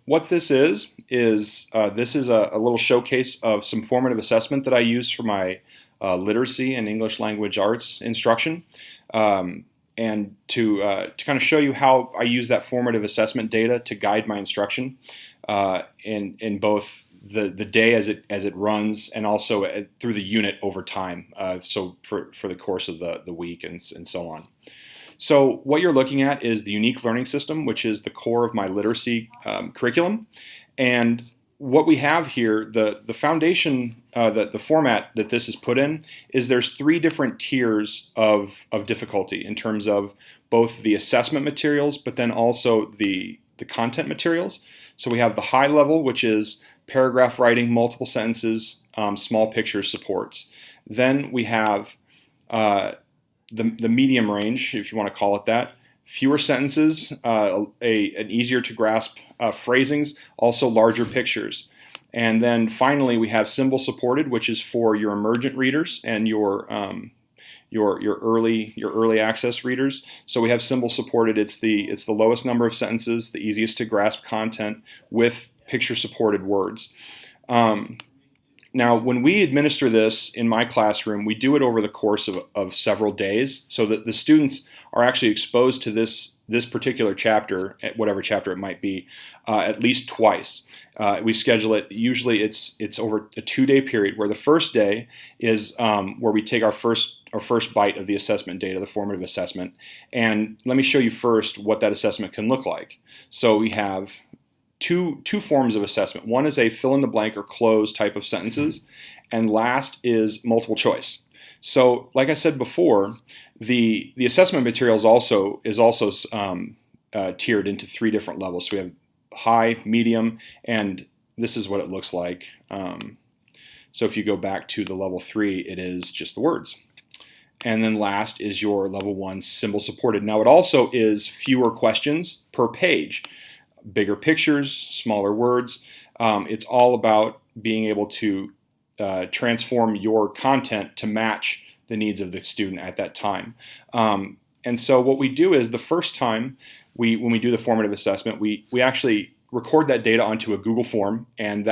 What this is this is a little showcase of some formative assessment that I use for my literacy and English language arts instruction, and to kind of show you how I use that formative assessment data to guide my instruction in both the day as it runs and also through the unit over time. So for the course of the week and so on. So what you're looking at is the unique learning system, which is the core of my literacy curriculum. And what we have here, the foundation, the format that this is put in, is there's 3 different tiers of difficulty in terms of both the assessment materials, but then also the content materials. So we have the high level, which is paragraph writing, multiple sentences, small pictures, supports. Then we have the medium range, if you want to call it that, fewer sentences, an easier to grasp phrasings, also larger pictures. And then finally we have symbol supported, which is for your emergent readers and your early access readers. So we have symbol supported. It's the lowest number of sentences, the easiest to grasp content with picture supported words. Now, when we administer this in my classroom, we do it over the course of several days so that the students are actually exposed to this particular chapter, whatever chapter it might be, at least twice. We schedule it, usually it's over a 2-day period, where the first day is where we take our first bite of the assessment data, the formative assessment. And let me show you first what that assessment can look like. So we have two forms of assessment. One is a fill-in-the-blank or close type of sentences, and last is multiple choice. So, like I said before, the assessment material is also tiered into 3 different levels. So we have high, medium, and this is what it looks like. So if you go back to the level 3, it is just the words. And then last is your level 1 symbol supported. Now it also is fewer questions per page. Bigger pictures, smaller words. It's all about being able to transform your content to match the needs of the student at that time. And so what we do is the first time when we do the formative assessment, we actually record that data onto a Google form, and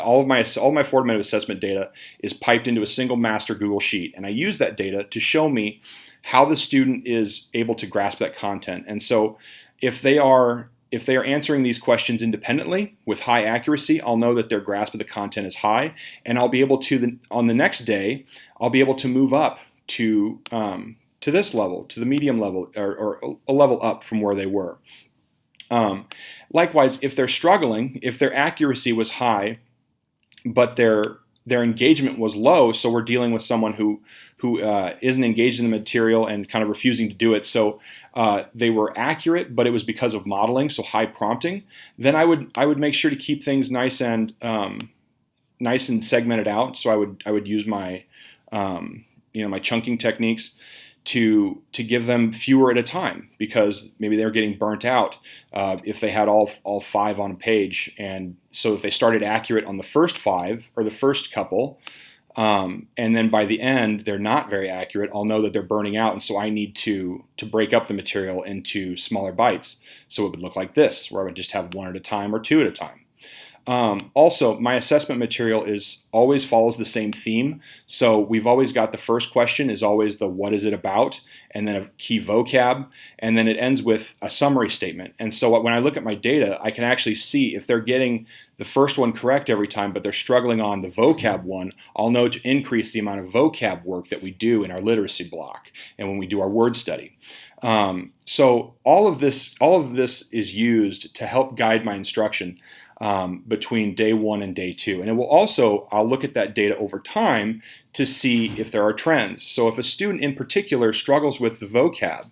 all of my formative assessment data is piped into a single master Google sheet. And I use that data to show me how the student is able to grasp that content. And so if they are answering these questions independently with high accuracy, I'll know that their grasp of the content is high, and I'll be able to, on the next day, I'll be able to move up to this level, to the medium level, or a level up from where they were. Likewise, if they're struggling, if their accuracy was high, but their engagement was low, so we're dealing with someone who isn't engaged in the material and kind of refusing to do it. So they were accurate, but it was because of modeling, so high prompting. Then I would make sure to keep things nice and segmented out. So I would use my my chunking techniques to give them fewer at a time, because maybe they're getting burnt out if they had all 5 on a page. And so if they started accurate on the first 5 or the first couple, and then by the end they're not very accurate, I'll know that they're burning out, and so I need to break up the material into smaller bites. So it would look like this, where I would just have 1 at a time or 2 at a time. Also, my assessment material always follows the same theme. So we've always got the first question is always the what is it about, and then a key vocab, and then it ends with a summary statement. And so when I look at my data, I can actually see if they're getting the first one correct every time, but they're struggling on the vocab one, I'll know to increase the amount of vocab work that we do in our literacy block and when we do our word study. So all of this is used to help guide my instruction between day 1 and day 2. And it will also, I'll look at that data over time to see if there are trends. So if a student in particular struggles with the vocab,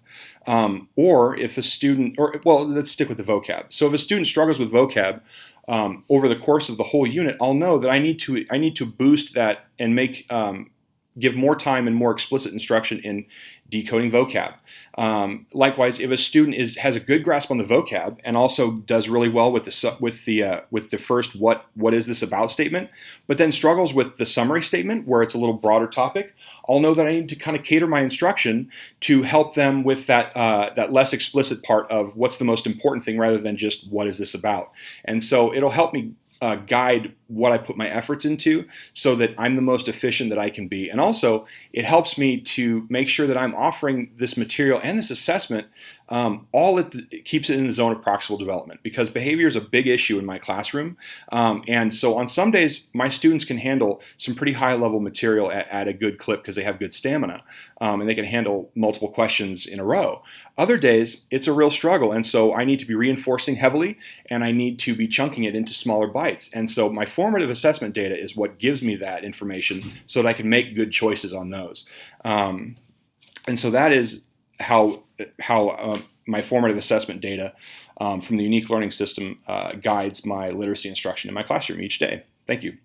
or if a student, let's stick with the vocab. So if a student struggles with vocab over the course of the whole unit, I'll know that I need to boost that and give more time and more explicit instruction decoding vocab. Likewise, if a student has a good grasp on the vocab and also does really well with the first what is this about statement, but then struggles with the summary statement where it's a little broader topic, I'll know that I need to kind of cater my instruction to help them with that less explicit part of what's the most important thing rather than just what is this about. And so it'll help me guide what I put my efforts into so that I'm the most efficient that I can be. And also, it helps me to make sure that I'm offering this material and this assessment it keeps it in the zone of proximal development, because behavior is a big issue in my classroom. And so on some days, my students can handle some pretty high level material at a good clip because they have good stamina, and they can handle multiple questions in a row. Other days, it's a real struggle, and so I need to be reinforcing heavily, and I need to be chunking it into smaller bites. And so my formative assessment data is what gives me that information so that I can make good choices on those. And so that is how my formative assessment data from the unique learning system guides my literacy instruction in my classroom each day. Thank you.